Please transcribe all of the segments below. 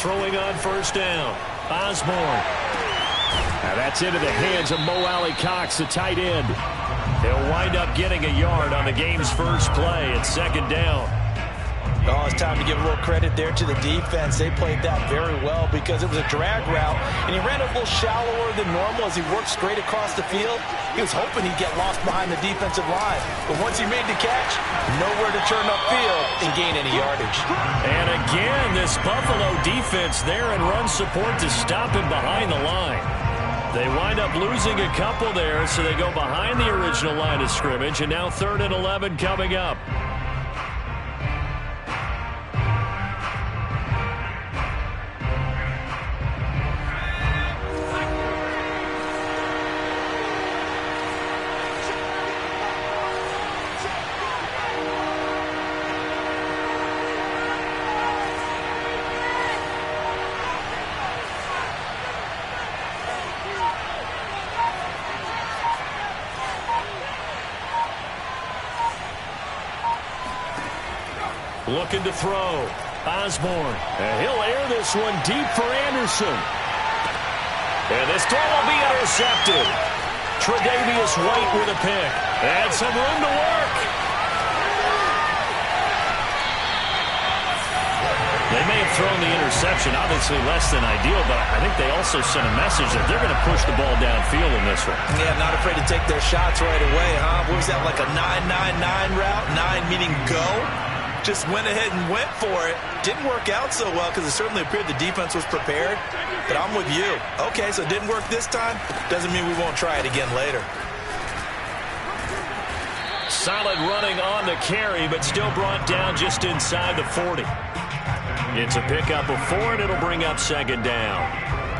throwing on first down. Osborne. Now that's into the hands of Mo Alley-Cox, the tight end. He'll wind up getting a yard on the game's first play at second down. Oh, it's time to give a little credit there to the defense. They played that very well because it was a drag route, and he ran a little shallower than normal as he worked straight across the field. He was hoping he'd get lost behind the defensive line, but once he made the catch, nowhere to turn upfield and gain any yardage. And again, this Buffalo defense there in run support to stop him behind the line. They wind up losing a couple there, so they go behind the original line of scrimmage, and now 3rd and 11 coming up. Looking to throw. Osborne. And he'll air this one deep for Anderson. And this throw will be intercepted. Tre'Davious White with a pick. And some room to work. They may have thrown the interception, obviously less than ideal, but I think they also sent a message that they're going to push the ball downfield in this one. Yeah, not afraid to take their shots right away, huh? What was that, like a 9-9-9 route? 9 meaning go? Just went ahead and went for it. Didn't work out so well because it certainly appeared the defense was prepared. But I'm with you. Okay, so it didn't work this time. Doesn't mean we won't try it again later. Solid running on the carry, but still brought down just inside the 40. It's a pickup of 4, and it'll bring up second down.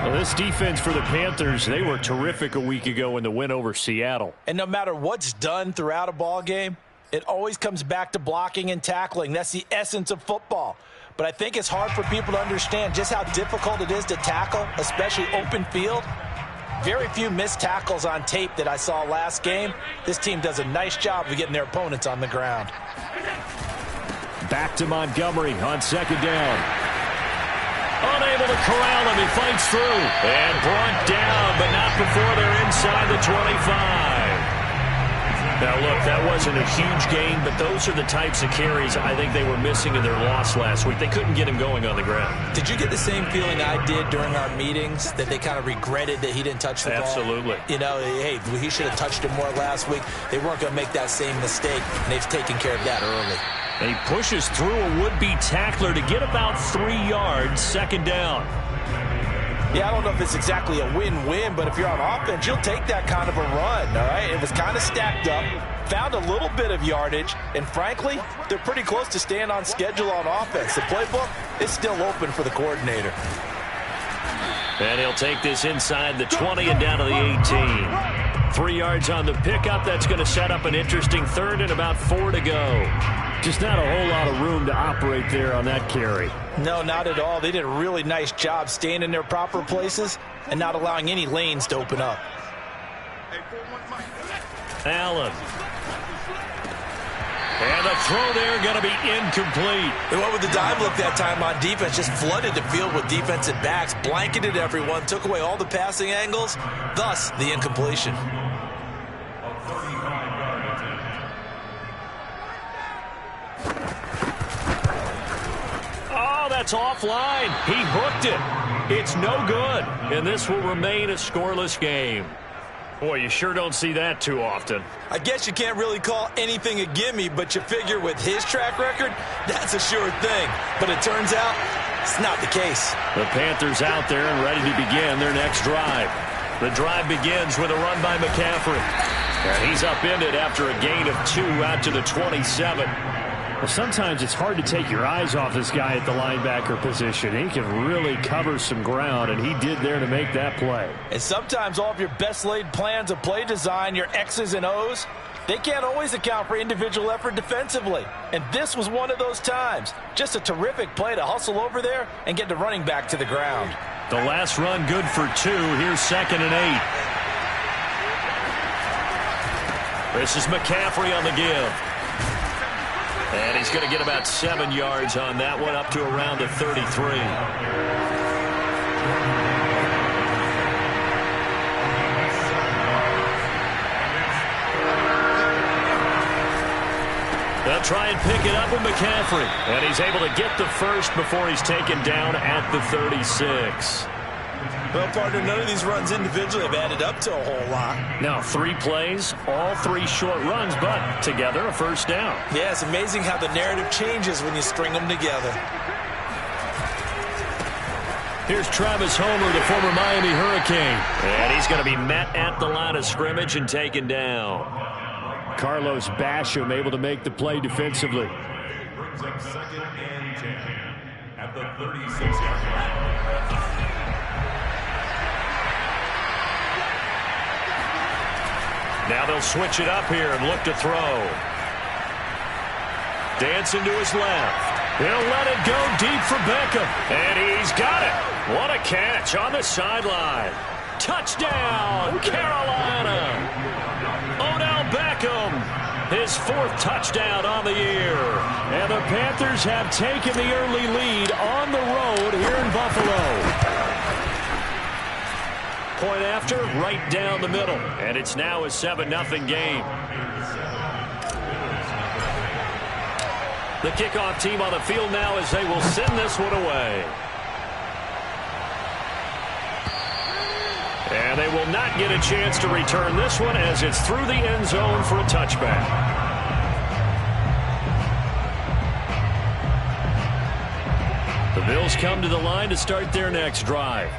Well, this defense for the Panthers, they were terrific a week ago in the win over Seattle. And no matter what's done throughout a ball game, it always comes back to blocking and tackling. That's the essence of football. But I think it's hard for people to understand just how difficult it is to tackle, especially open field. Very few missed tackles on tape that I saw last game. This team does a nice job of getting their opponents on the ground. Back to Montgomery on second down. Unable to corral him. He fights through. And brought down, but not before they're inside the 25. Now, look, that wasn't a huge gain, but those are the types of carries I think they were missing in their loss last week. They couldn't get him going on the ground. Did you get the same feeling I did during our meetings, that they kind of regretted that he didn't touch the ball? Absolutely. You know, hey, he should have touched it more last week. They weren't going to make that same mistake, and they've taken care of that early. And he pushes through a would-be tackler to get about 3 yards, second down. Yeah, I don't know if it's exactly a win-win, but if you're on offense, you'll take that kind of a run, all right? It was kind of stacked up, found a little bit of yardage, and frankly, they're pretty close to staying on schedule on offense. The playbook is still open for the coordinator. And he'll take this inside the 20 and down to the 18. 3 yards on the pickup. That's going to set up an interesting 3rd and about 4 to go. Just not a whole lot of room to operate there on that carry. No, not at all. They did a really nice job staying in their proper places and not allowing any lanes to open up. Allen. And the throw there going to be incomplete. They went with the dive look that time on defense. Just flooded the field with defensive backs, blanketed everyone, took away all the passing angles, thus the incompletion. Oh, that's offline. He hooked it. It's no good. And this will remain a scoreless game. Boy, you sure don't see that too often. I guess you can't really call anything a gimme, but you figure with his track record, that's a sure thing. But it turns out it's not the case. The Panthers out there and ready to begin their next drive. The drive begins with a run by McCaffrey. And he's upended after a gain of 2 out to the 27. Well, sometimes it's hard to take your eyes off this guy at the linebacker position. He can really cover some ground, and he did there to make that play. And sometimes all of your best laid plans of play design, your X's and O's, they can't always account for individual effort defensively. And this was one of those times. Just a terrific play to hustle over there and get the running back to the ground. The last run good for 2. Here's 2nd and 8. This is McCaffrey on the give. And he's going to get about 7 yards on that one, up to around the 33. They'll try and pick it up with McCaffrey. And he's able to get the first before he's taken down at the 36. Well, partner, none of these runs individually have added up to a whole lot. Now 3 plays, all 3 short runs, but together a first down. Yeah, it's amazing how the narrative changes when you string them together. Here's Travis Homer, the former Miami Hurricane. And he's going to be met at the line of scrimmage and taken down. Carlos Basham able to make the play defensively. Brings up 2nd and 10 at the 36-yard line. Now they'll switch it up here and look to throw. Dancing to his left. He'll let it go deep for Beckham. And he's got it. What a catch on the sideline. Touchdown, Carolina. Odell Beckham, his 4th touchdown on the year. And the Panthers have taken the early lead on the road here in Buffalo. Point after, right down the middle. And it's now a 7-0 game. The kickoff team on the field now as they will send this one away. And they will not get a chance to return this one as it's through the end zone for a touchback. The Bills come to the line to start their next drive.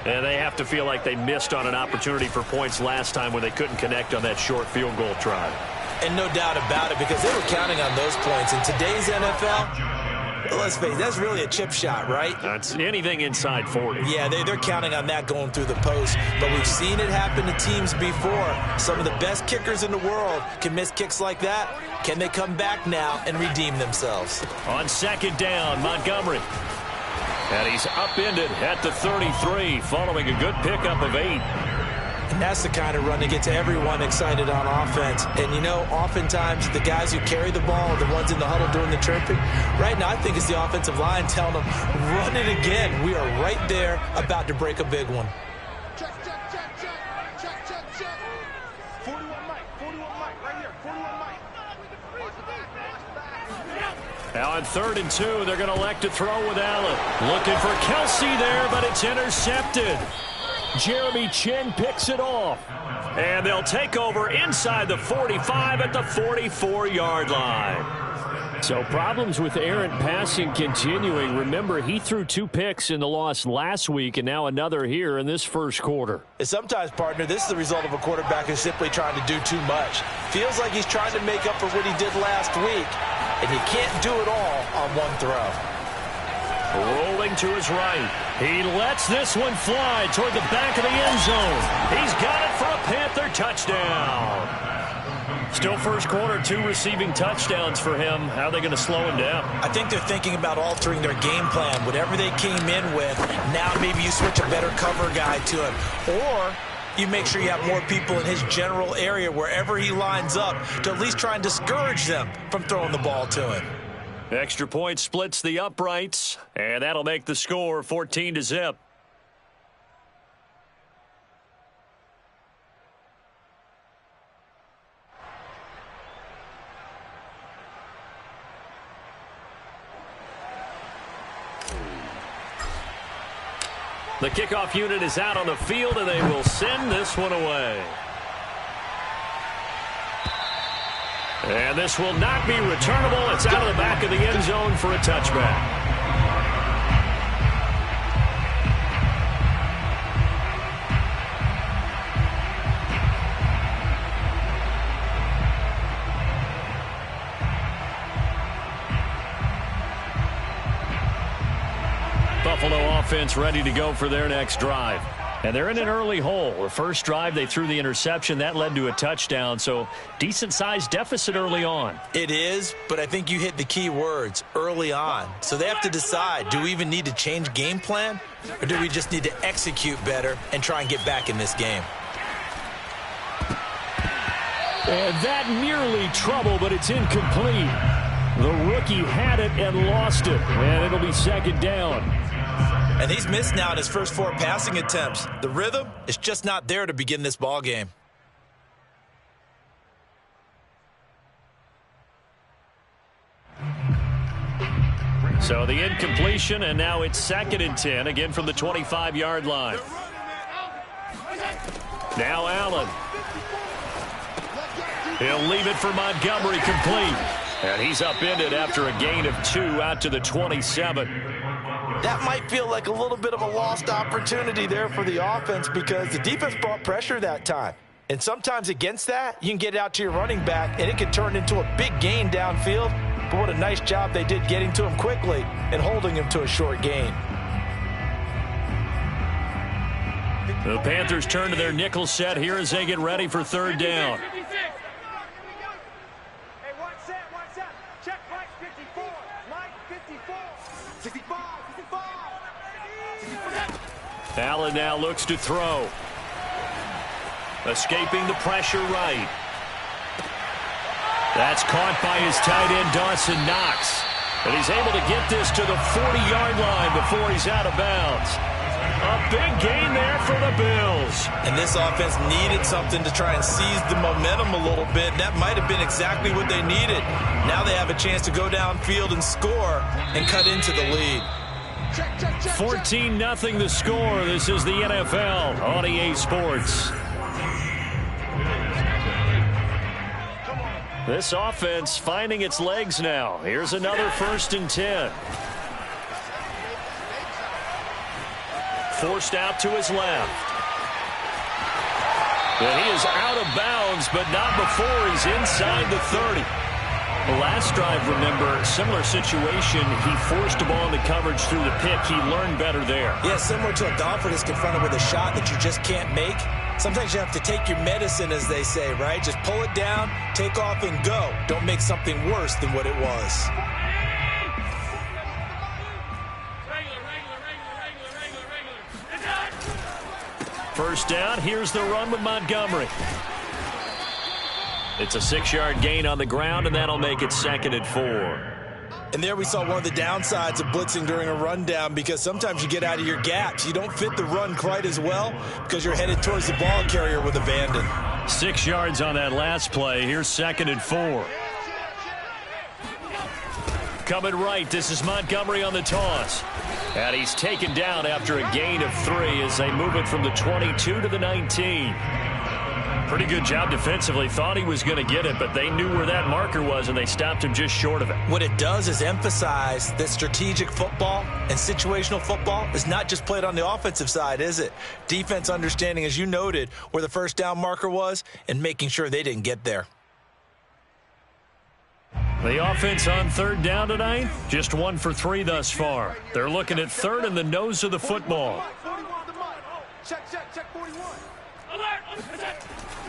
And they have to feel like they missed on an opportunity for points last time when they couldn't connect on that short field goal try. And no doubt about it, because they were counting on those points. In today's NFL, let's face it, that's really a chip shot, right? That's anything inside 40. Yeah, they're counting on that going through the post. But we've seen it happen to teams before. Some of the best kickers in the world can miss kicks like that. Can they come back now and redeem themselves? On 2nd down, Montgomery. And he's upended at the 33 following a good pickup of 8. And that's the kind of run that gets everyone excited on offense. And, you know, oftentimes the guys who carry the ball are the ones in the huddle doing the chirping. Right now, I think it's the offensive line telling them, run it again. We are right there about to break a big one. Check, check, check, check. Check, check, check. 41 Mike. 41 Mike. Right here. 41 Mike. Now on 3rd and 2, they're going to elect to throw with Allen. Looking for Kelsey there, but it's intercepted. Jeremy Chin picks it off. And they'll take over inside the 45 at the 44-yard line. So problems with errant passing continuing. Remember, he threw 2 picks in the loss last week and now another here in this first quarter. And sometimes, partner, this is the result of a quarterback who's simply trying to do too much. Feels like he's trying to make up for what he did last week. And you can't do it all on one throw. Rolling to his right. He lets this one fly toward the back of the end zone. He's got it for a Panther touchdown. Still first quarter, 2 receiving touchdowns for him. How are they going to slow him down? I think they're thinking about altering their game plan. Whatever they came in with, now maybe you switch a better cover guy to him. Or you make sure you have more people in his general area wherever he lines up to at least try and discourage them from throwing the ball to him. Extra point splits the uprights, and that'll make the score 14-0. The kickoff unit is out on the field, and they will send this one away. And this will not be returnable. It's out of the back of the end zone for a touchback. Buffalo offense ready to go for their next drive. And they're in an early hole. The first drive, they threw the interception. That led to a touchdown, so decent-sized deficit early on. It is, but I think you hit the key words, early on. So they have to decide, do we even need to change game plan, or do we just need to execute better and try and get back in this game? And that nearly trouble, but it's incomplete. The rookie had it and lost it, and it'll be second down. And he's missed now in his first 4 passing attempts. The rhythm is just not there to begin this ball game. So the incompletion, and now it's 2nd and 10, again from the 25-yard line. Now Allen. He'll leave it for Montgomery, complete. And he's upended after a gain of 2 out to the 27. That might feel like a little bit of a lost opportunity there for the offense because the defense brought pressure that time. And sometimes against that, you can get it out to your running back, and it can turn into a big gain downfield. But what a nice job they did getting to him quickly and holding him to a short gain. The Panthers turn to their nickel set here as they get ready for 3rd down. Allen now looks to throw. Escaping the pressure right. That's caught by his tight end, Dawson Knox. And he's able to get this to the 40-yard line before he's out of bounds. A big gain there for the Bills. And this offense needed something to try and seize the momentum a little bit. That might have been exactly what they needed. Now they have a chance to go downfield and score and cut into the lead. 14-0 the score. This is the NFL on EA Sports. This offense finding its legs now. Here's another 1st and 10. Forced out to his left. And he is out of bounds, but not before he's inside the 30. The last drive, remember, similar situation. He forced the ball into coverage through the pick. He learned better there. Yeah, similar to a golfer that's confronted with a shot that you just can't make. Sometimes you have to take your medicine, as they say, right? Just pull it down, take off, and go. Don't make something worse than what it was. First down, here's the run with Montgomery. It's a 6-yard gain on the ground, and that'll make it 2nd and 4. And there we saw one of the downsides of blitzing during a rundown because sometimes you get out of your gaps. You don't fit the run quite as well because you're headed towards the ball carrier with abandon. 6 yards on that last play. Here's 2nd and 4. Coming right, this is Montgomery on the toss. And he's taken down after a gain of 3 as they move it from the 22 to the 19. Pretty good job defensively. Thought he was going to get it, but they knew where that marker was, and they stopped him just short of it. What it does is emphasize that strategic football and situational football is not just played on the offensive side, is it? Defense understanding, as you noted, where the first down marker was and making sure they didn't get there. The offense on 3rd down tonight, just 1 for 3 thus far. They're looking at 3rd in the nose of the football. Check 41.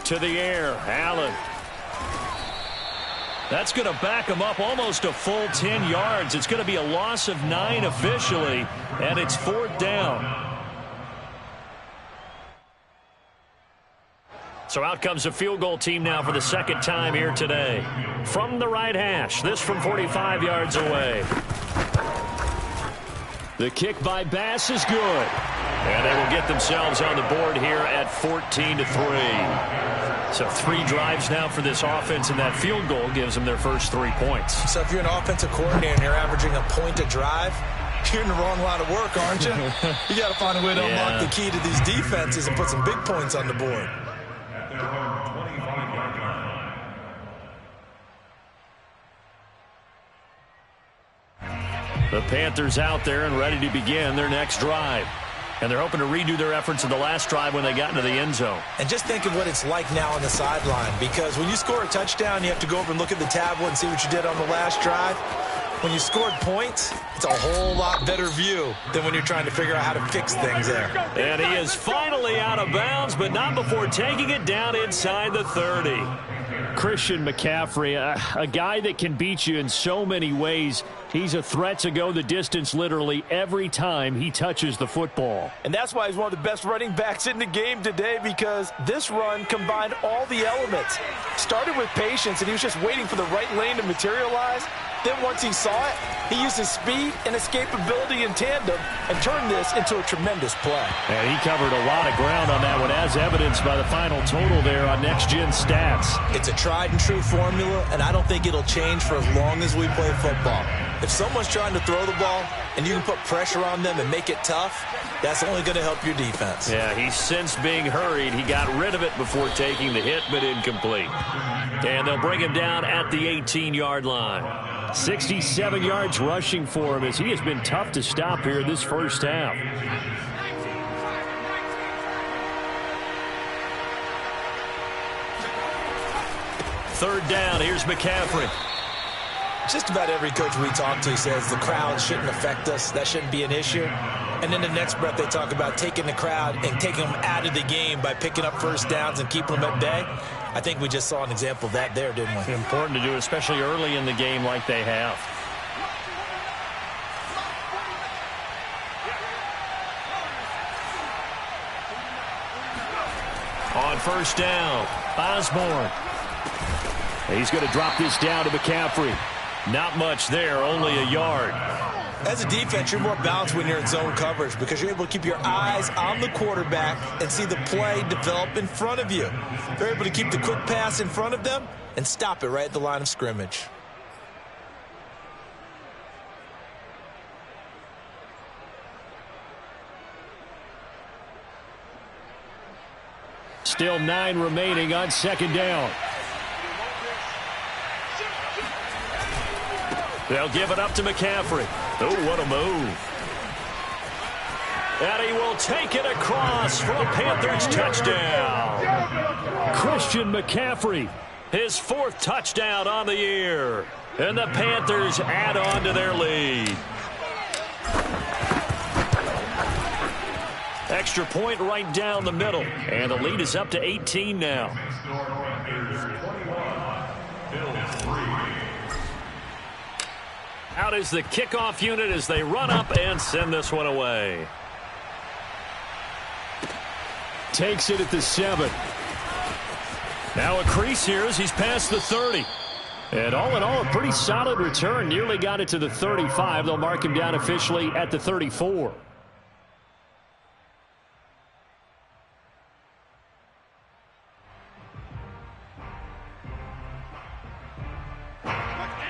To the air, Allen. That's going to back him up almost a full 10 yards. It's going to be a loss of 9 officially, and it's 4th down. So out comes the field goal team now for the 2nd time here today. From the right hash, this from 45 yards away. The kick by Bass is good. And they will get themselves on the board here at 14-3. So 3 drives now for this offense, and that field goal gives them their first 3 points. So if you're an offensive coordinator and you're averaging a point a drive, you're in the wrong line of work, aren't you? You got to find a way to unlock the key to these defenses and put some big points on the board. The Panthers out there and ready to begin their next drive. And they're hoping to redo their efforts in the last drive when they got into the end zone. And just think of what it's like now on the sideline, because when you score a touchdown, you have to go over and look at the tablet and see what you did on the last drive. When you scored points, it's a whole lot better view than when you're trying to figure out how to fix things there. And he is finally out of bounds, but not before taking it down inside the 30. Christian McCaffrey, a guy that can beat you in so many ways. He's a threat to go the distance literally every time he touches the football. And that's why he's one of the best running backs in the game today, because this run combined all the elements. Started with patience, and he was just waiting for the right lane to materialize. Then once he saw it, he used his speed and escapability in tandem and turned this into a tremendous play. And he covered a lot of ground on that one, as evidenced by the final total there on Next Gen Stats. It's a tried and true formula, and I don't think it'll change for as long as we play football. If someone's trying to throw the ball and you can put pressure on them and make it tough, that's only going to help your defense. Yeah, he's since being hurried. He got rid of it before taking the hit, but incomplete. And they'll bring him down at the 18-yard line. 67 yards rushing for him, as he has been tough to stop here this first half. Third down, here's McCaffrey. Just about every coach we talk to says the crowd shouldn't affect us. That shouldn't be an issue. And in the next breath, they talk about taking the crowd and taking them out of the game by picking up first downs and keeping them at bay. I think we just saw an example of that there, didn't we? Important to do, especially early in the game like they have. On first down, Osborne. He's going to drop this down to McCaffrey. Not much there, only a yard. As a defense, you're more balanced when you're in zone coverage because you're able to keep your eyes on the quarterback and see the play develop in front of you. They're able to keep the quick pass in front of them and stop it right at the line of scrimmage. Still 9 remaining on second down. They'll give it up to McCaffrey. Oh, what a move. And he will take it across for a Panthers touchdown. Christian McCaffrey, his 4th touchdown on the year. And the Panthers add on to their lead. Extra point right down the middle. And the lead is up to 18 now. Out is the kickoff unit as they run up and send this one away. Takes it at the 7. Now a crease here as he's past the 30. And all in all, a pretty solid return. Nearly got it to the 35. They'll mark him down officially at the 34.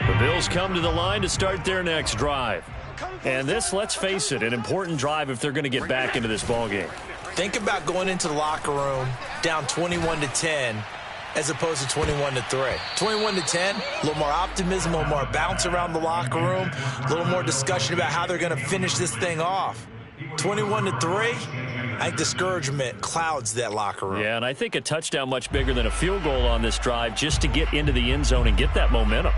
The Bills come to the line to start their next drive. And this, let's face it, an important drive if they're going to get back into this ballgame. Think about going into the locker room down 21-10 as opposed to 21-3. 21-10, a little more optimism, a little more bounce around the locker room, a little more discussion about how they're going to finish this thing off. 21-3, I think discouragement clouds that locker room. Yeah, and I think a touchdown much bigger than a field goal on this drive just to get into the end zone and get that momentum.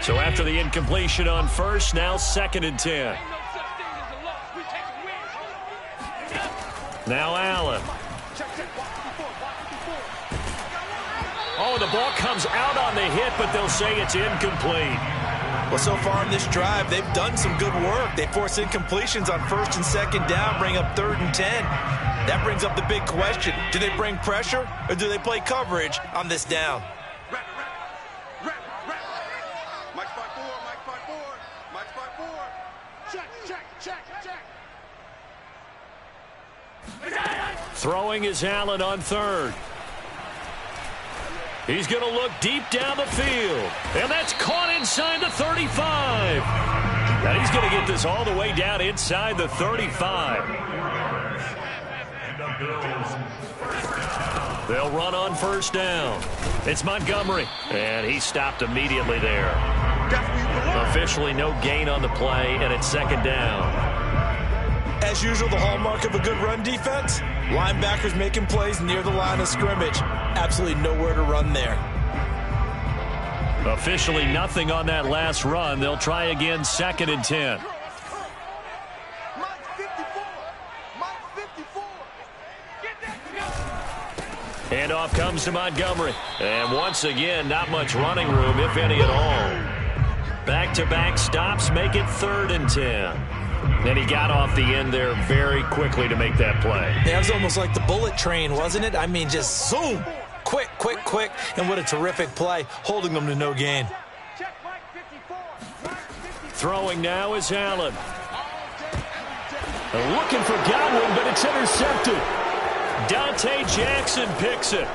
So after the incompletion on first, now 2nd and 10. Now Allen. Oh, the ball comes out on the hit, but they'll say it's incomplete. Well, so far in this drive, they've done some good work. They force incompletions on 1st and 2nd down, bring up 3rd and 10. That brings up the big question. Do they bring pressure or do they play coverage on this down? Throwing is Allen on 3rd. He's going to look deep down the field. And that's caught inside the 35. And he's going to get this all the way down inside the 35. They'll run on first down. It's Montgomery. And he stopped immediately there. Officially no gain on the play, and it's 2nd down. As usual, the hallmark of a good run defense, linebackers making plays near the line of scrimmage. Absolutely nowhere to run there. Officially nothing on that last run. They'll try again, 2nd and 10. And off comes to Montgomery. And once again, not much running room, if any at all. Back-to-back stops make it 3rd and 10. And he got off the end there very quickly to make that play. That was almost like the bullet train, wasn't it? I mean, just zoom. Quick, quick, quick. And what a terrific play, holding them to no gain. Throwing now is Allen. Looking for Godwin, but it's intercepted. Dante Jackson picks it.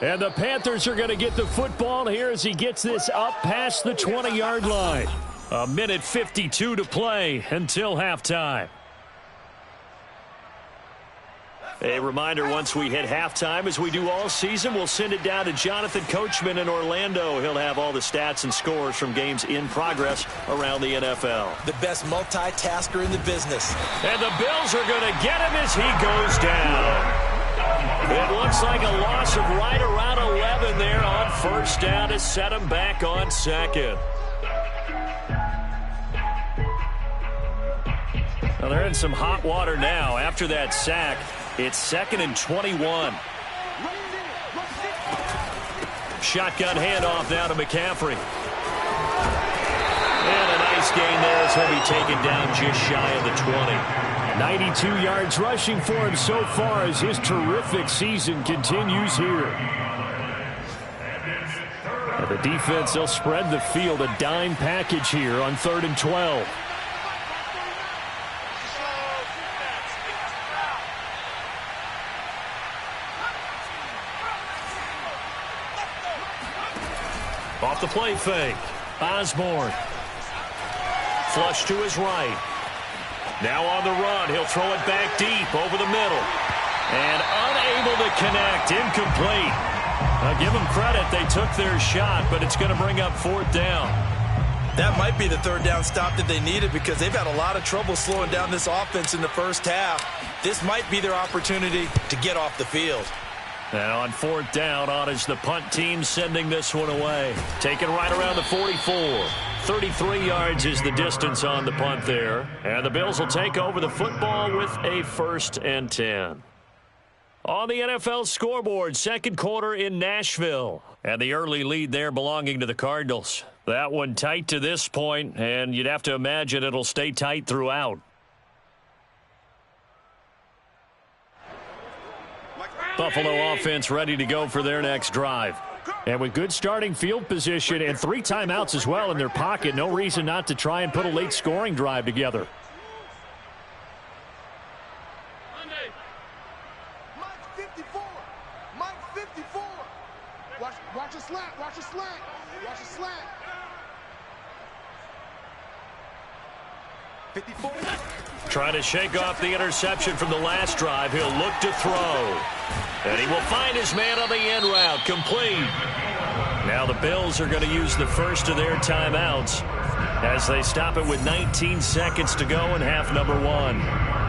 And the Panthers are going to get the football here as he gets this up past the 20-yard line. 1:52 to play until halftime. A reminder, once we hit halftime, as we do all season, we'll send it down to Jonathan Coachman in Orlando. He'll have all the stats and scores from games in progress around the NFL. The best multitasker in the business. And the Bills are going to get him as he goes down. It looks like a loss of right around 11 there on first down to set him back on second. Well, they're in some hot water now after that sack. It's 2nd and 21. Shotgun handoff now to McCaffrey. And a nice gain there as he'll be taken down just shy of the 20. 92 yards rushing for him so far as his terrific season continues here. And the defense, they'll spread the field, a dime package here on 3rd and 12. Off the play fake. Osborne. Flush to his right. Now on the run. He'll throw it back deep over the middle. And unable to connect. Incomplete. I'll give them credit. They took their shot, but it's going to bring up 4th down. That might be the 3rd down stop that they needed because they've had a lot of trouble slowing down this offense in the first half. This might be their opportunity to get off the field. And on 4th down, on is the punt team sending this one away. Taken right around the 44. 33 yards is the distance on the punt there. And the Bills will take over the football with a 1st and 10. On the NFL scoreboard, 2nd quarter in Nashville. And the early lead there belonging to the Cardinals. That one tight to this point, and you'd have to imagine it'll stay tight throughout. Buffalo offense ready to go for their next drive. And with good starting field position and 3 timeouts as well in their pocket, no reason not to try and put a late scoring drive together. Mike 54. Mike 54. Watch a slant. Watch a slant. Watch a slant. 54. Trying to shake off the interception from the last drive. He'll look to throw. And he will find his man on the end route. Complete. Now the Bills are going to use the first of their timeouts as they stop it with 19 seconds to go in half number 1.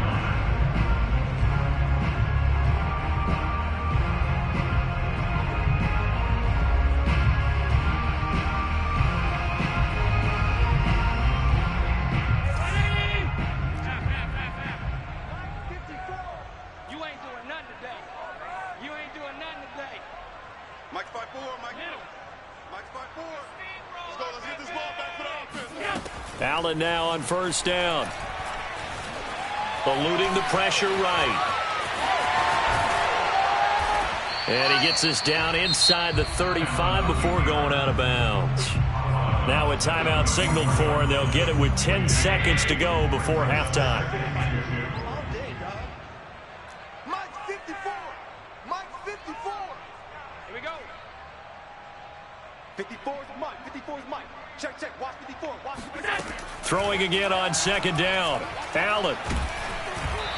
Allen now on first down. Eluding the pressure right. And he gets us down inside the 35 before going out of bounds. Now a timeout signaled for, and they'll get it with 10 seconds to go before halftime. Mike 54. Mike 54. Here we go. 54 is Mike. 54 is Mike. Check, check. Watch 54. Watch 54. Throwing again on second down. Allen.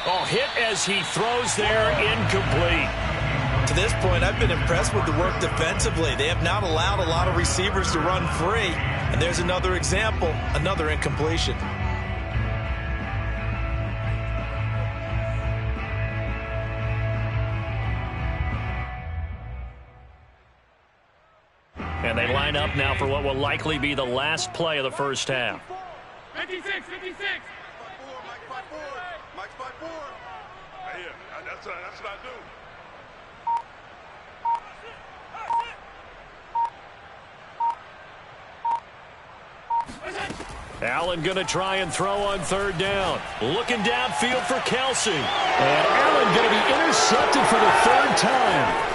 Oh, hit as he throws there, incomplete. To this point, I've been impressed with the work defensively. They have not allowed a lot of receivers to run free. And there's another example, another incompletion. And they line up now for what will likely be the last play of the first half. 56, 56. Mike 54. Mike 54. Right here. That's what I do. Allen going to try and throw on third down. Looking downfield for Kelsey. And Allen going to be intercepted for the third time.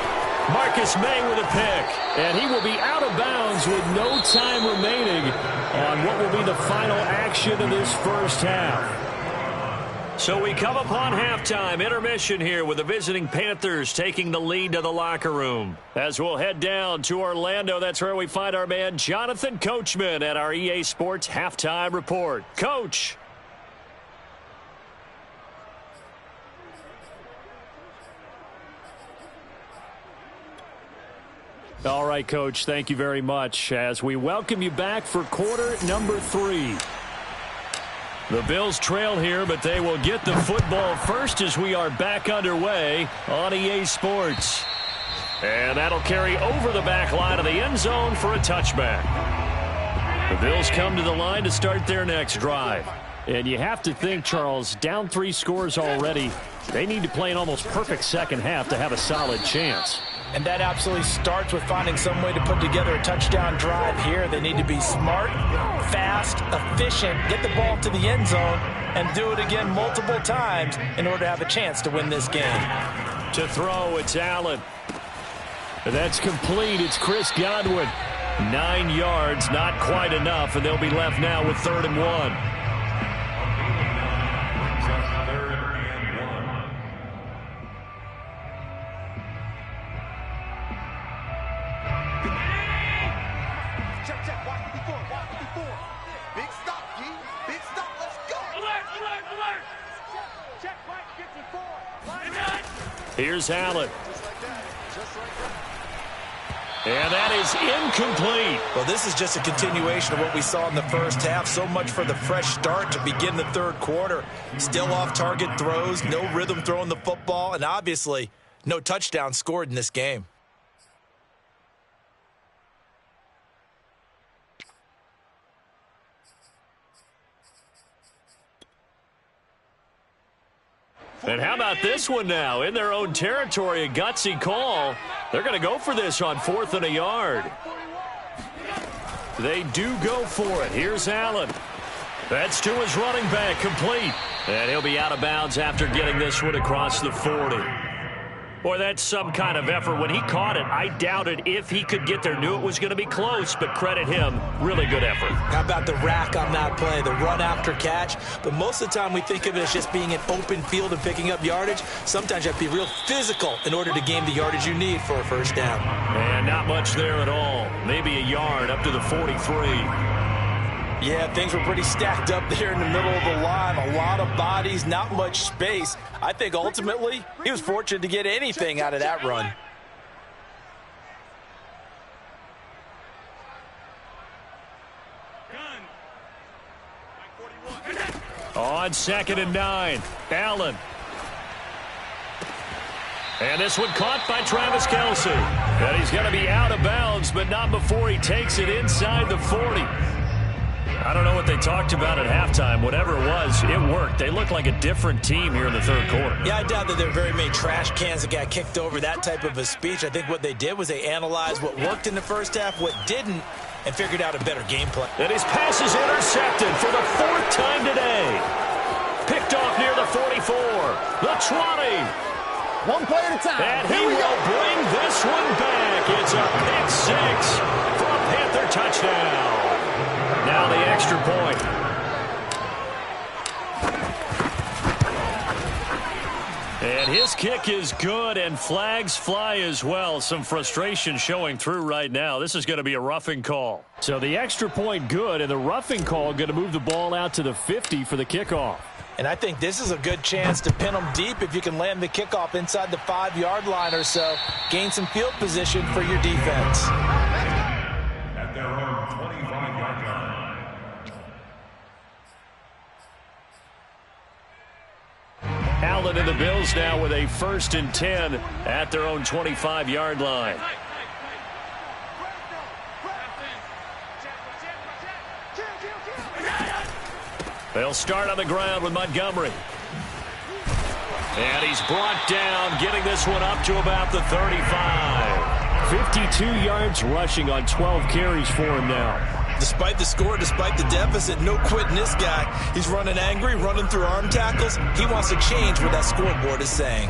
Marcus May with a pick. And he will be out of bounds with no time remaining on what will be the final action of this first half. So we come upon halftime, intermission here with the visiting Panthers taking the lead to the locker room. As we'll head down to Orlando, that's where we find our man Jonathan Coachman at our EA Sports Halftime Report. Coach. All right, Coach, thank you very much as we welcome you back for quarter number 3. The Bills trail here, but they will get the football first as we are back underway on EA Sports. And that'll carry over the back line of the end zone for a touchback. The Bills come to the line to start their next drive. And you have to think, Charles, down 3 scores already. They need to play an almost perfect second half to have a solid chance. And that absolutely starts with finding some way to put together a touchdown drive here. They need to be smart, fast, efficient, get the ball to the end zone, and do it again multiple times in order to have a chance to win this game. To throw, it's Allen. That's complete. It's Chris Godwin. 9 yards, not quite enough, and they'll be left now with 3rd and 1. Here's Allen. And that is incomplete. Well, this is just a continuation of what we saw in the first half. So much for the fresh start to begin the third quarter. Still off-target throws, no rhythm throwing the football, and obviously no touchdown scored in this game. And how about this one now? In their own territory, a gutsy call. They're going to go for this on 4th and a yard. They do go for it. Here's Allen. That's to his running back, complete. And he'll be out of bounds after getting this one across the 40. Boy, that's some kind of effort. When he caught it, I doubted if he could get there. Knew it was going to be close, but credit him. Really good effort. How about the rack on that play, the run after catch? But most of the time we think of it as just being an open field and picking up yardage. Sometimes you have to be real physical in order to gain the yardage you need for a first down. And not much there at all. Maybe a yard up to the 43. Yeah, things were pretty stacked up there in the middle of the line. A lot of bodies, not much space. I think ultimately he was fortunate to get anything out of that run. On 2nd and 9, Allen. And this one caught by Travis Kelce. And he's going to be out of bounds, but not before he takes it inside the 40. I don't know what they talked about at halftime. Whatever it was, it worked. They look like a different team here in the third quarter. Yeah, I doubt that there are very many trash cans that got kicked over, that type of a speech. I think what they did was they analyzed what worked in the first half, what didn't, and figured out a better game plan. And his pass is intercepted for the 4th time today. Picked off near the 44, the 20. One play at a time. And he will bring this one back. It's a pick 6 for a Panther touchdown. Now the extra point. And his kick is good, and flags fly as well. Some frustration showing through right now. This is going to be a roughing call. So the extra point good, and the roughing call going to move the ball out to the 50 for the kickoff. And I think this is a good chance to pin them deep if you can land the kickoff inside the 5-yard line or so. Gain some field position for your defense. At their own 25-yard line. Allen and the Bills now with a 1st and 10 at their own 25-yard line. They'll start on the ground with Montgomery. And he's brought down, getting this one up to about the 35. 52 yards rushing on 12 carries for him now. Despite the score, despite the deficit, no quitting this guy. He's running angry, running through arm tackles. He wants to change what that scoreboard is saying.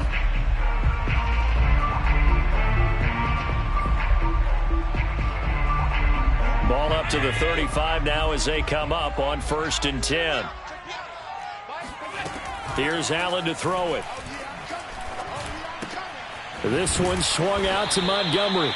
Ball up to the 35 now as they come up on 1st and 10. Here's Allen to throw it. This one swung out to Montgomery.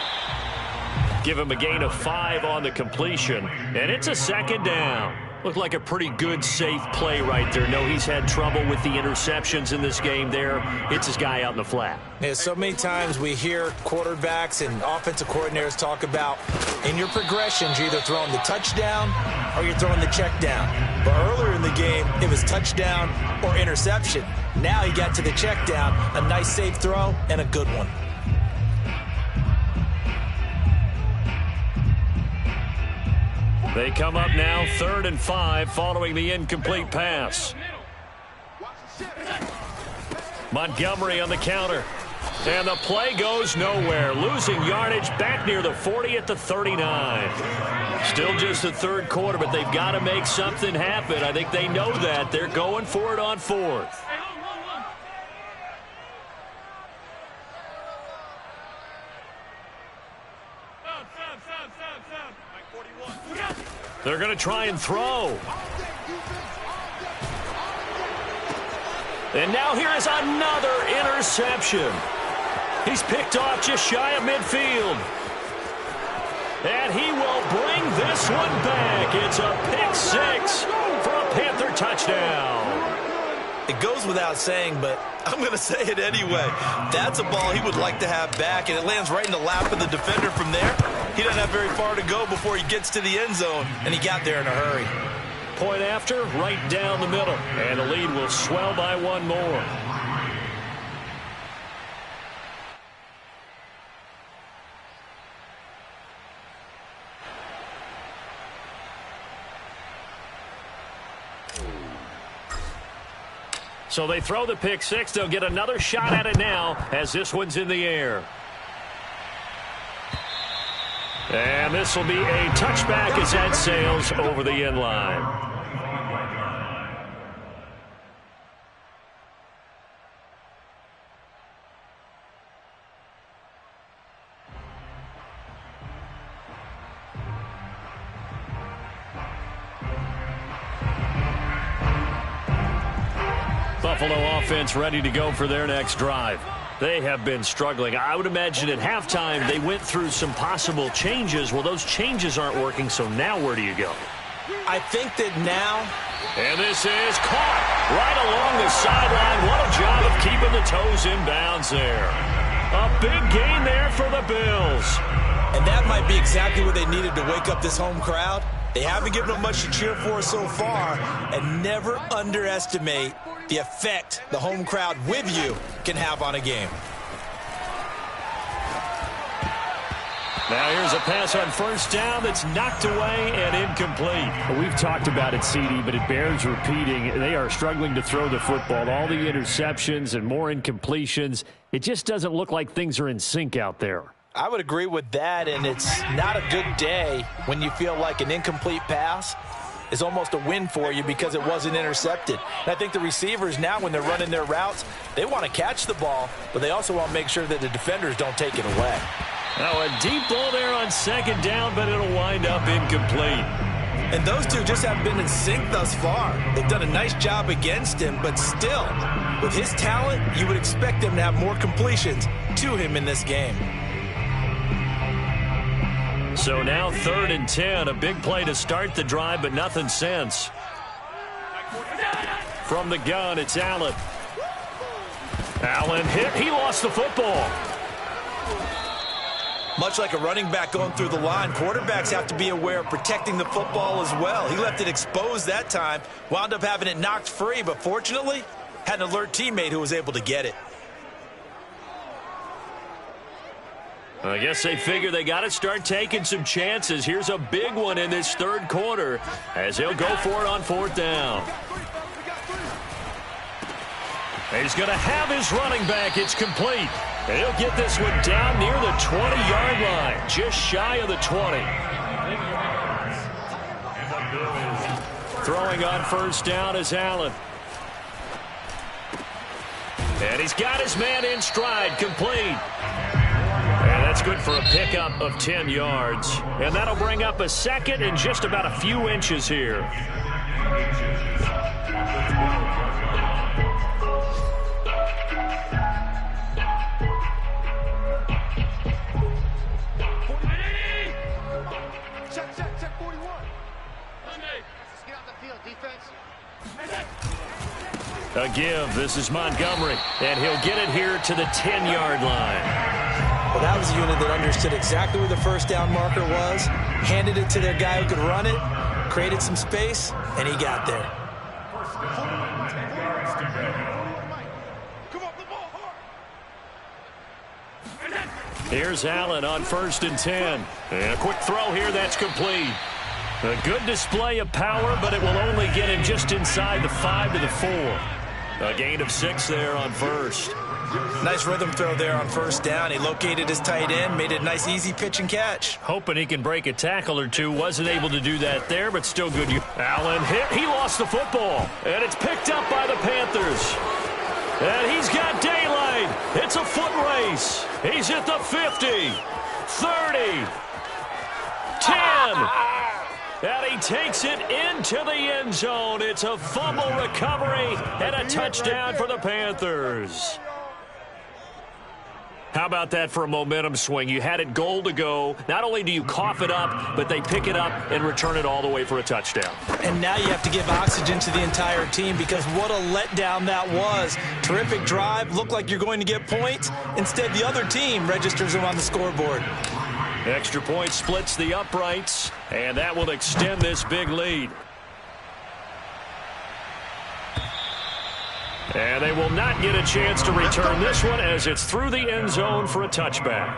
Give him a gain of 5 on the completion, and it's a 2nd down. Looked like a pretty good, safe play right there. No, he's had trouble with the interceptions in this game there. It's his guy out in the flat. Yeah, so many times we hear quarterbacks and offensive coordinators talk about in your progressions, you're either throwing the touchdown or you're throwing the check down. But earlier in the game, it was touchdown or interception. Now he got to the check down, a nice safe throw, and a good one. They come up now 3rd and 5 following the incomplete pass. Montgomery on the counter. And the play goes nowhere. Losing yardage back near the 40 at the 39. Still just the 3rd quarter, but they've got to make something happen. I think they know that. They're going for it on 4th. They're going to try and throw. And now here is another interception. He's picked off just shy of midfield. And he will bring this one back. It's a pick 6 for a Panther touchdown. It goes without saying, but I'm going to say it anyway. That's a ball he would like to have back, and it lands right in the lap of the defender from there. He doesn't have very far to go before he gets to the end zone, and he got there in a hurry. Point after, right down the middle. And the lead will swell by 1 more. So they throw the pick 6. They'll get another shot at it now as this one's in the air. And this will be a touchback as that sails over the end line. Buffalo offense ready to go for their next drive. They have been struggling. I would imagine at halftime they went through some possible changes. Well, those changes aren't working, so now where do you go? I think that now... And this is caught right along the sideline. What a job of keeping the toes in bounds there. A big gain there for the Bills. And that might be exactly what they needed to wake up this home crowd. They haven't given them much to cheer for so far, and never underestimate the effect the home crowd with you can have on a game. Now here's a pass on 1st down that's knocked away and incomplete. We've talked about it, CD, but it bears repeating. They are struggling to throw the football. All the interceptions and more incompletions. It just doesn't look like things are in sync out there. I would agree with that, and it's not a good day when you feel like an incomplete pass is almost a win for you because it wasn't intercepted. And I think the receivers now, when they're running their routes, they want to catch the ball, but they also want to make sure that the defenders don't take it away. Now a deep ball there on 2nd down, but it'll wind up incomplete. And those two just haven't been in sync thus far. They've done a nice job against him, but still, with his talent, you would expect them to have more completions to him in this game. So now 3rd and 10, a big play to start the drive, but nothing since. From the gun, it's Allen. Allen hit. He lost the football. Much like a running back going through the line, quarterbacks have to be aware of protecting the football as well. He left it exposed that time, wound up having it knocked free, but fortunately, had an alert teammate who was able to get it. I guess they figure they got to start taking some chances. Here's a big one in this 3rd quarter as he'll go for it on 4th down. He's going to have his running back. It's complete. And he'll get this one down near the 20-yard line, just shy of the 20. Throwing on first down is Allen. And he's got his man in stride, complete. And that's good for a pickup of 10 yards. And that'll bring up a second and just about a few inches here. Check 41. Let's get on the field, defense. A give. This is Montgomery. And he'll get it here to the 10-yard line. Well, that was a unit that understood exactly where the first down marker was, handed it to their guy who could run it, created some space, and he got there. Here's Allen on 1st and 10. And a quick throw here that's complete. A good display of power, but it will only get him just inside the 5 to the 4. A gain of 6 there on first. Nice rhythm throw there on first down. He located his tight end, made it a nice easy pitch and catch. Hoping he can break a tackle or two. Wasn't able to do that there, but still good. Allen hit. He lost the football. And it's picked up by the Panthers. And he's got daylight. It's a foot race. He's at the 50, 30, 10. And he takes it into the end zone. It's a fumble recovery and a touchdown for the Panthers. How about that for a momentum swing? You had it goal to go. Not only do you cough it up, but they pick it up and return it all the way for a touchdown. And now you have to give oxygen to the entire team because what a letdown that was. Terrific drive. Looked like you're going to get points. Instead, the other team registers them on the scoreboard. Extra point splits the uprights, and that will extend this big lead. And they will not get a chance to return this one as it's through the end zone for a touchback.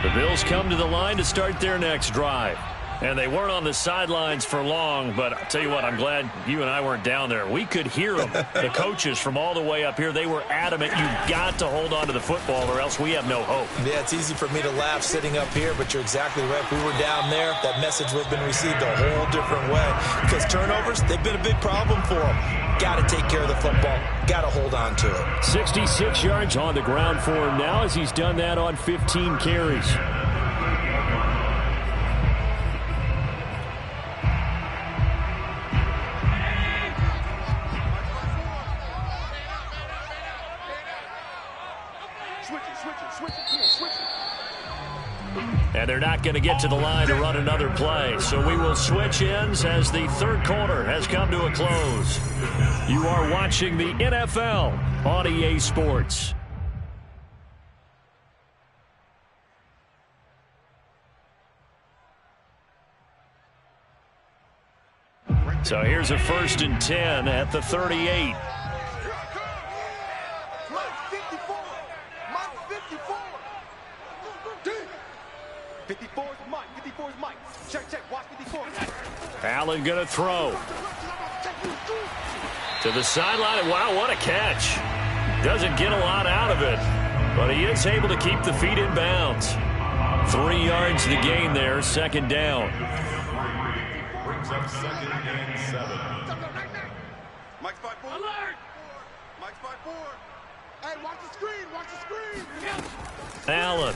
The Bills come to the line to start their next drive. And they weren't on the sidelines for long, but I'll tell you what, I'm glad you and I weren't down there. We could hear them, the coaches from all the way up here. They were adamant, you've got to hold on to the football or else we have no hope. Yeah, it's easy for me to laugh sitting up here, but you're exactly right. If we were down there, that message would have been received a whole different way. Because turnovers, they've been a big problem for them. Got to take care of the football. Got to hold on to it. 66 yards on the ground for him now as he's done that on 15 carries. And they're not going to get to the line to run another play. So we will switch ends as the third quarter has come to a close. You are watching the NFL on EA Sports. So here's a 1st and 10 at the 38. 54 is Mike. 54 is Mike. Check. Watch 54. Allen going to throw. To the sideline. Wow, what a catch. Doesn't get a lot out of it, but he is able to keep the feet in bounds. 3 yards to the gain there, 2nd down. Brings up 2nd and 7. Mike's by 4. Alert! Mike's by 4. Hey, watch the screen. Watch the screen. Allen.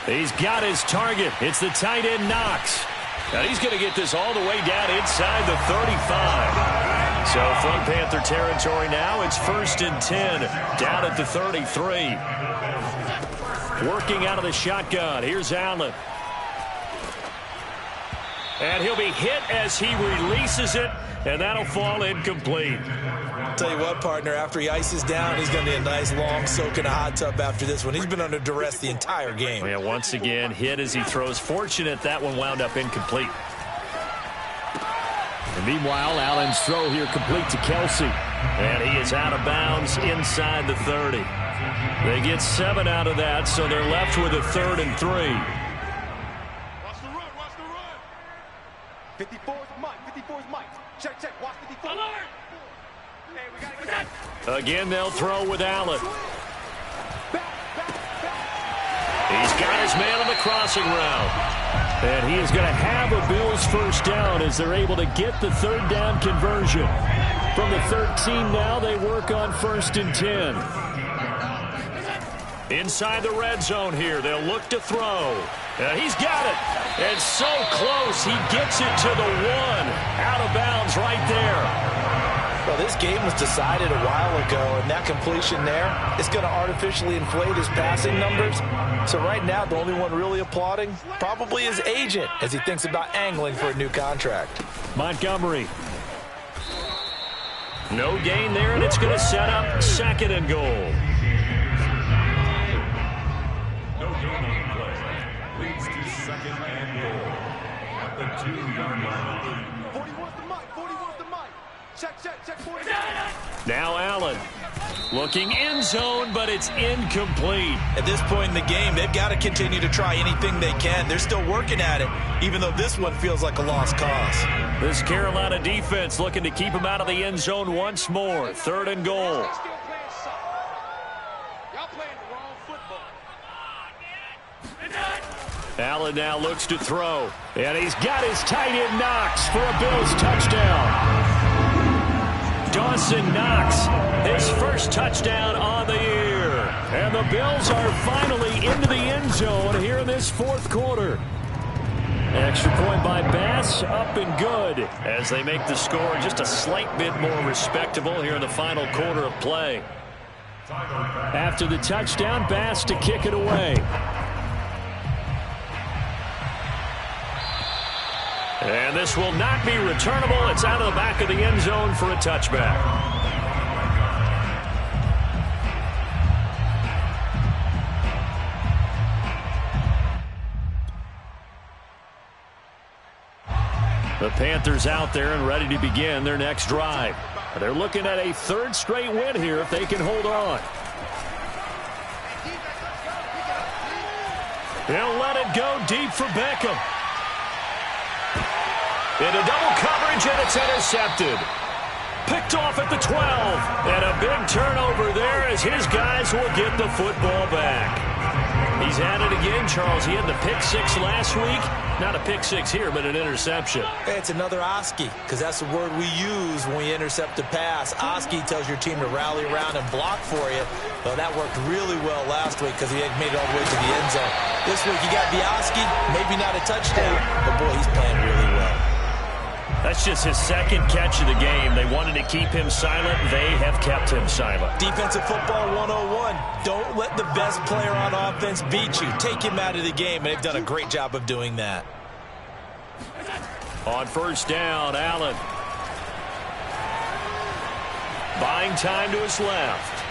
He's got his target. It's the tight end Knox. Now he's going to get this all the way down inside the 35. So from Panther territory now, it's 1st and 10 down at the 33. Working out of the shotgun. Here's Allen. And he'll be hit as he releases it, and that'll fall incomplete. Tell you what, partner, after he ices down, he's going to need a nice long soak in a hot tub after this one. He's been under duress the entire game. Yeah, once again, hit as he throws. Fortunate that one wound up incomplete. And meanwhile, Allen's throw here complete to Kelsey. And he is out of bounds inside the 30. They get 7 out of that, so they're left with a 3rd and 3. Watch the run. 54's Mike. 54's Mike. Check, check. Watch 54. Alert! Hey, we gotta get that. Again, they'll throw with Allen. He's got his man on the crossing route. And he is going to have a Bills first down as they're able to get the third down conversion. From the 13 now, they work on 1st and 10. Inside the red zone here, they'll look to throw. He's got it. And so close, he gets it to the 1. Out of bounds right there. Well, this game was decided a while ago, and that completion there is going to artificially inflate his passing numbers. So right now, the only one really applauding probably his agent as he thinks about angling for a new contract. Montgomery. No gain there, and it's going to set up 2nd and goal. No gain on the play. Leads to 2nd and goal at the 2-yard line. 41's the Mike. 41's the Mike. Check, check, check. 40. Now Allen looking end zone, but it's incomplete. At this point in the game, they've got to continue to try anything they can. They're still working at it, even though this one feels like a lost cause. This Carolina defense looking to keep him out of the end zone once more. 3rd and goal. Y'all playing the wrong football. Allen now looks to throw. And he's got his tight end Knox for a Bills touchdown. Dawson Knox, his first touchdown on the year. And the Bills are finally into the end zone here in this 4th quarter. Extra point by Bass, up and good as they make the score just a slight bit more respectable here in the final quarter of play. After the touchdown, Bass to kick it away. And this will not be returnable. It's out of the back of the end zone for a touchback. The Panthers out there and ready to begin their next drive. They're looking at a 3rd straight win here if they can hold on. They'll let it go deep for Beckham. Into double coverage, and it's intercepted. Picked off at the 12. And a big turnover there as his guys will get the football back. He's at it again, Charles. He had the pick 6 last week. Not a pick 6 here, but an interception. Hey, it's another Oski, because that's the word we use when we intercept a pass. Oski tells your team to rally around and block for you. Well, that worked really well last week because he had made it all the way to the end zone. This week, you got the Oski, maybe not a touchdown, but boy, he's playing really well. That's just his 2nd catch of the game. They wanted to keep him silent. They have kept him silent. Defensive football 101. Don't let the best player on offense beat you. Take him out of the game, and they've done a great job of doing that. On 1st down, Allen. Buying time to his left.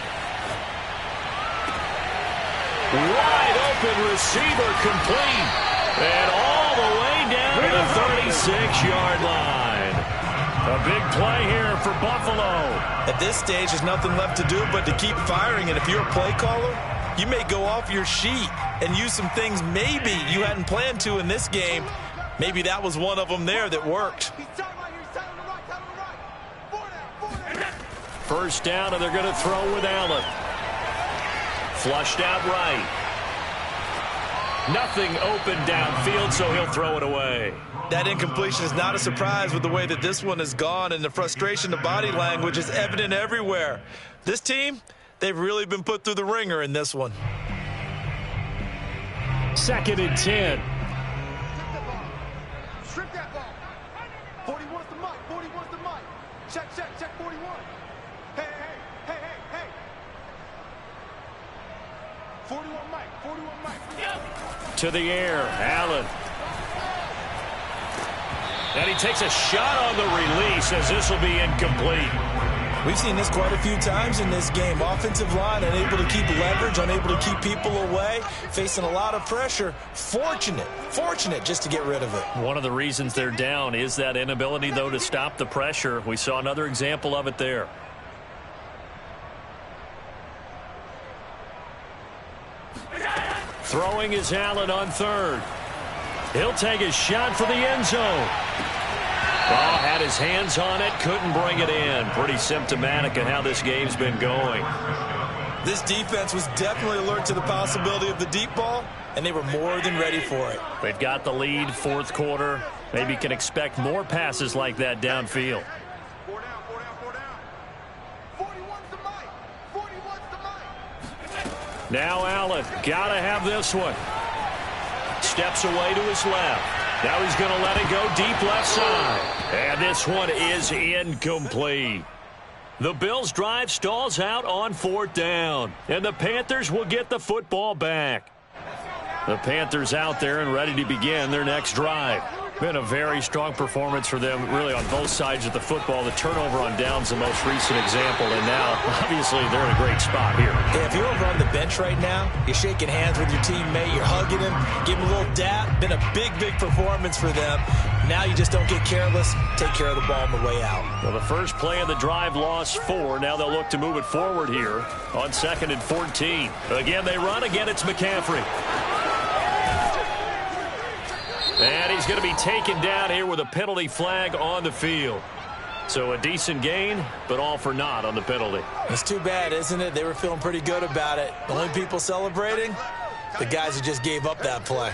Wide open receiver complete. And all the way down to the 36-yard line. A big play here for Buffalo. At this stage, there's nothing left to do but to keep firing. And if you're a play caller, you may go off your sheet and use some things maybe you hadn't planned to in this game. Maybe that was one of them there that worked. 1st down, and they're going to throw with Allen. Flushed out right. Nothing open downfield, so he'll throw it away. That incompletion is not a surprise with the way that this one has gone, and the frustration, the body language is evident everywhere. This team, they've really been put through the ringer in this one. 2nd and 10. Strip that ball. 41's the Mike. 41's the Mike. Check, check, check. 41. Hey, hey, hey, hey, hey. 41 Mike. 41 Mike. To the air, Allen. And he takes a shot on the release as this will be incomplete. We've seen this quite a few times in this game. Offensive line unable to keep leverage, unable to keep people away, facing a lot of pressure. Fortunate just to get rid of it. One of the reasons they're down is that inability, though, to stop the pressure. We saw another example of it there. Throwing is Allen on 3rd. He'll take a shot for the end zone. Oh, had his hands on it, couldn't bring it in. Pretty symptomatic of how this game's been going. This defense was definitely alert to the possibility of the deep ball, and they were more than ready for it. They've got the lead, fourth quarter. Maybe can expect more passes like that downfield. 4 down, 4 down, 4 down. 41's the mic. 41's the mic. Now Allen, gotta have this one. Steps away to his left. Now he's going to let it go deep left side. And this one is incomplete. The Bills' drive stalls out on 4th down. And the Panthers will get the football back. The Panthers out there and ready to begin their next drive. Been a very strong performance for them, really, on both sides of the football. The turnover on downs the most recent example, and now, obviously, they're in a great spot here. Hey, if you're over on the bench right now, you're shaking hands with your teammate, you're hugging him, give him a little dap. Been a big, big performance for them. Now you just don't get careless. Take care of the ball on the way out. Well, the first play of the drive lost 4. Now they'll look to move it forward here on 2nd and 14. Again, they run. Again, it's McCaffrey. And he's going to be taken down here with a penalty flag on the field. So a decent gain, but all for naught on the penalty. It's too bad, isn't it? They were feeling pretty good about it. The only people celebrating, the guys who just gave up that play.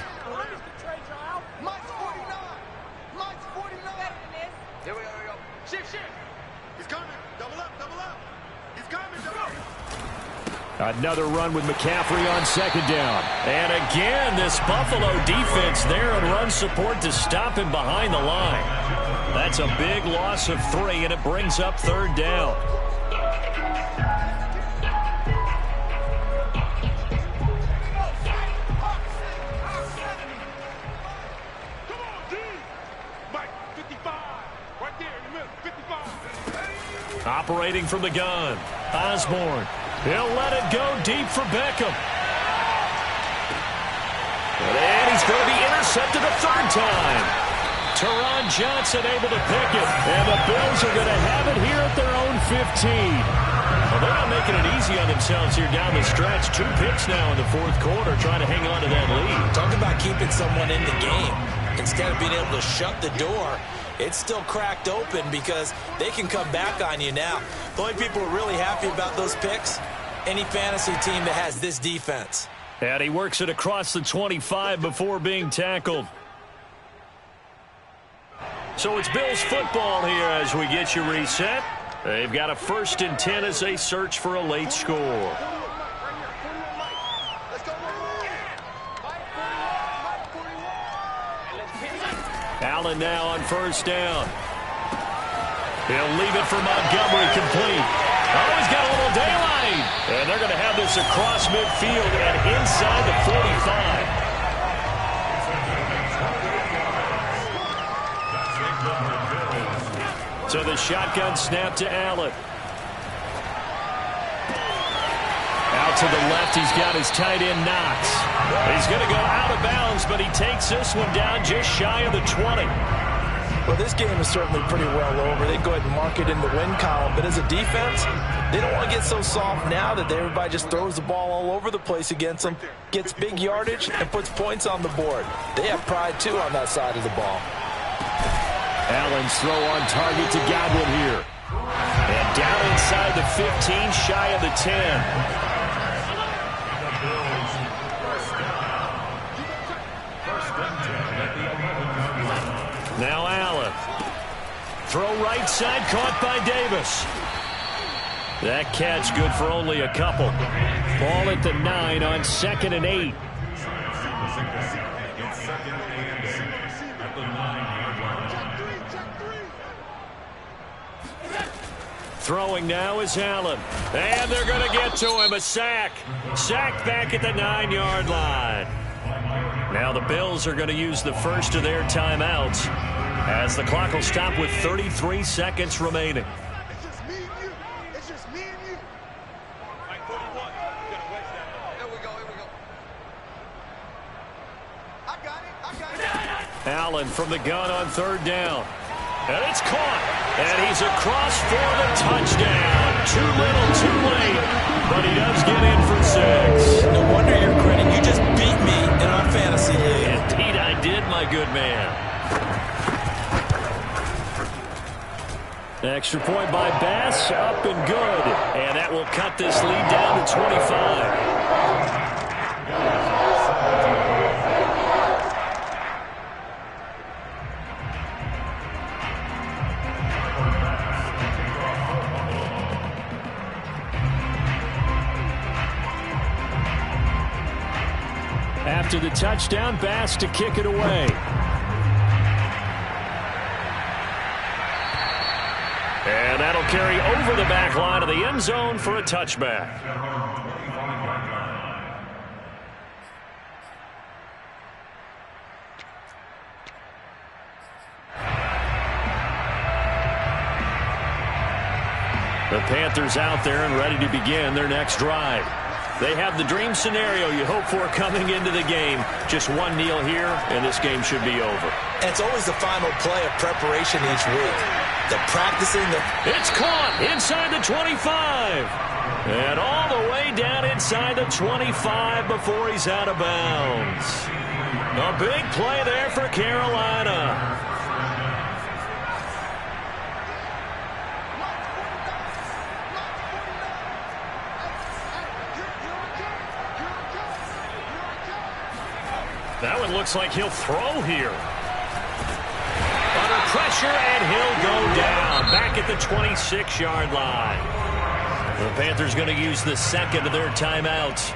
Mike's 49. Mike's 49. Here we go. Shift. He's coming. Double up, double up. He's coming, double up. Another run with McCaffrey on 2nd down. And again, this Buffalo defense there and run support to stop him behind the line. That's a big loss of 3, and it brings up 3rd down. Come on, D. Mike, 55. Right there in the middle, 55. Operating from the gun, Osborne. He'll let it go deep for Beckham. And he's going to be intercepted a 3rd time. Teron Johnson able to pick it. And the Bills are going to have it here at their own 15. Well, they're not making it easy on themselves here down the stretch. 2 picks now in the 4th quarter, trying to hang on to that lead. Talk about keeping someone in the game. Instead of being able to shut the door, it's still cracked open because they can come back on you now. The only people who are really happy about those picks, any fantasy team that has this defense. And he works it across the 25 before being tackled. So it's Bills football here as we get you reset. They've got a 1st and 10 as they search for a late score. Allen now on 1st down. He'll leave it for Montgomery complete. Oh, he's got a little daylight. And they're going to have this across midfield and inside the 45. So the shotgun snap to Allen. Out to the left, he's got his tight end Knox. He's going to go out of bounds, but he takes this one down just shy of the 20. Well, this game is certainly pretty well over. They go ahead and mark it in the win column. But as a defense, they don't want to get so soft now that everybody just throws the ball all over the place against them, gets big yardage, and puts points on the board. They have pride, too, on that side of the ball. Allen's throw on target to Godwin here. And down inside the 15, shy of the 10. Now Allen. Throw right side, caught by Davis. That catch good for only a couple. Ball at the 9 on 2nd and 8. Throwing now is Allen. And they're going to get to him. A sack. Sacked back at the 9-yard line. Now the Bills are going to use the first of their timeouts as the clock will stop with 33 seconds remaining. It's just me and you. It's just me and you. Mike 41. You gotta wedge that. Here we go. I got it. Allen from the gun on 3rd down. And it's caught. And he's across for the touchdown. Too little, too late. But he does get in for 6. No wonder you're grinning. You just beat me in our fantasy league. Indeed I did, my good man. Extra point by Bass, up and good. And that will cut this lead down to 25. After the touchdown, Bass to kick it away. And that'll carry over the back line of the end zone for a touchback. The Panthers out there and ready to begin their next drive. They have the dream scenario you hope for coming into the game. Just one kneel here, and this game should be over. And it's always the final play of preparation each week. The practicing. It's caught inside the 25. And all the way down inside the 25 before he's out of bounds. A big play there for Carolina. That one looks like he'll throw here. Under pressure, and he'll go down. Back at the 26-yard line. The Panthers going to use the second of their timeouts.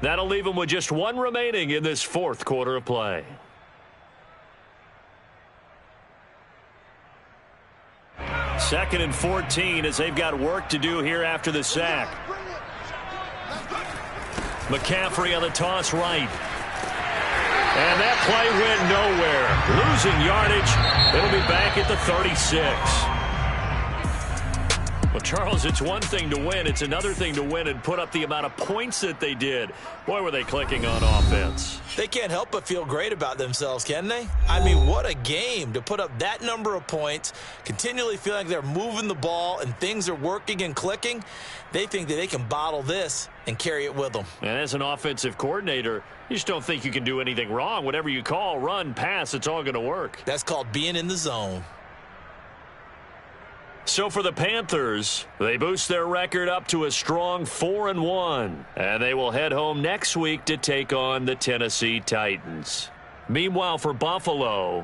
That'll leave them with just one remaining in this fourth quarter of play. Second and 14 as they've got work to do here after the sack. McCaffrey on the toss right. And that play went nowhere. Losing yardage. It'll be back at the 36. Well, Charles, it's one thing to win. It's another thing to win and put up the amount of points that they did. Boy, were they clicking on offense. They can't help but feel great about themselves, can they? I mean, what a game to put up that number of points, continually feel like they're moving the ball and things are working and clicking. They think that they can bottle this and carry it with them. And as an offensive coordinator, you just don't think you can do anything wrong. Whatever you call, run, pass, it's all going to work. That's called being in the zone. So for the Panthers, they boost their record up to a strong 4-1. And they will head home next week to take on the Tennessee Titans. Meanwhile, for Buffalo,